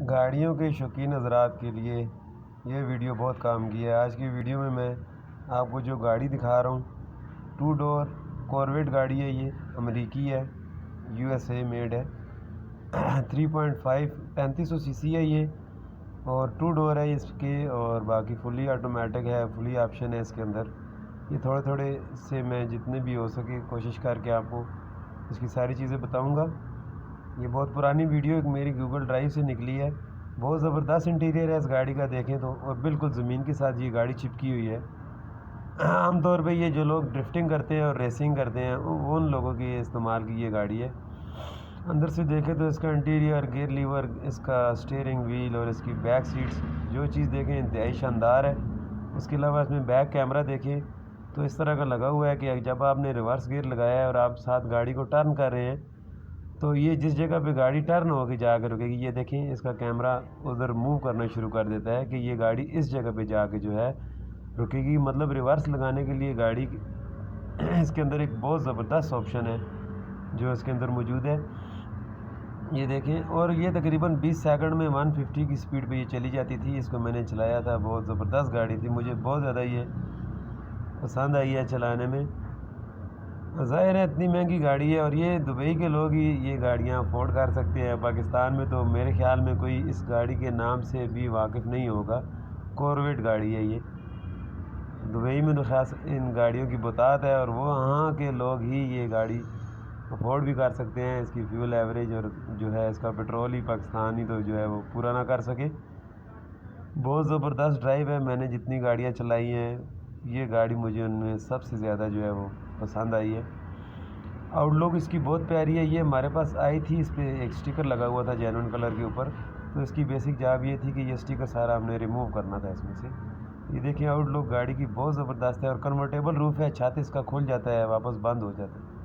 गाड़ियों के शौकीन हज़रात के लिए ये वीडियो बहुत काम की है। आज की वीडियो में मैं आपको जो गाड़ी दिखा रहा हूँ 2 डोर कॉर्वेट गाड़ी है। ये अमेरिकी है, USA मेड है। 3.5 3500 सीसी है ये, और 2 डोर है इसके, और बाकी फुली ऑटोमेटिक है, फुली ऑप्शन है इसके अंदर। ये थोड़े थोड़े से मैं जितने भी हो सके कोशिश करके आपको इसकी सारी चीज़ें बताऊँगा। ये बहुत पुरानी वीडियो एक मेरी गूगल ड्राइव से निकली है। बहुत ज़बरदस्त इंटीरियर है इस गाड़ी का, देखें तो, और बिल्कुल ज़मीन के साथ ये गाड़ी चिपकी हुई है। आमतौर पे ये जो लोग ड्रिफ्टिंग करते हैं और रेसिंग करते हैं उन लोगों की इस्तेमाल की ये गाड़ी है। अंदर से देखें तो इसका इंटीरियर, गियर लीवर, इसका स्टीयरिंग व्हील और इसकी बैक सीट्स, जो चीज़ देखें इंतहाई शानदार है। उसके अलावा इसमें बैक कैमरा देखें तो इस तरह का लगा हुआ है कि जब आपने रिवर्स गियर लगाया है और आप साथ गाड़ी को टर्न कर रहे हैं तो ये जिस जगह पे गाड़ी टर्न होकर जाकर रुकेगी, ये देखें इसका कैमरा उधर मूव करना शुरू कर देता है कि ये गाड़ी इस जगह पे जाके जो है रुकेगी। मतलब रिवर्स लगाने के लिए गाड़ी इसके अंदर एक बहुत ज़बरदस्त ऑप्शन है जो इसके अंदर मौजूद है। ये देखें, और ये तकरीबन 20 सेकंड में 150 की स्पीड पे ये चली जाती थी। इसको मैंने चलाया था, बहुत ज़बरदस्त गाड़ी थी, मुझे बहुत ज़्यादा ये पसंद आई है चलाने में। ज़ाहिर है इतनी महंगी गाड़ी है और ये दुबई के लोग ही ये गाड़ियाँ अफोर्ड कर सकते हैं। पाकिस्तान में तो मेरे ख़्याल में कोई इस गाड़ी के नाम से भी वाकिफ़ नहीं होगा। कॉर्वेट गाड़ी है ये, दुबई में तो ख़ास इन गाड़ियों की बहुतात है और वो वहाँ के लोग ही ये गाड़ी अफोर्ड भी कर सकते हैं। इसकी फ्यूल एवरेज और जो है इसका पेट्रोल ही पाकिस्तान ही तो जो है वो पूरा ना कर सके। बहुत ज़बरदस्त ड्राइव है। मैंने जितनी गाड़ियाँ चलाई हैं ये गाड़ी मुझे उनमें सबसे ज़्यादा जो है वो पसंद आई है। आउटलुक इसकी बहुत प्यारी है। ये हमारे पास आई थी, इस पर एक स्टिकर लगा हुआ था जेन्युइन कलर के ऊपर, तो इसकी बेसिक जॉब ये थी कि ये स्टिकर सारा हमने रिमूव करना था इसमें से। ये देखिए आउटलुक गाड़ी की बहुत ज़बरदस्त है, और कन्वर्टेबल रूफ़ है, छत इसका खुल जाता है वापस बंद हो जाता है।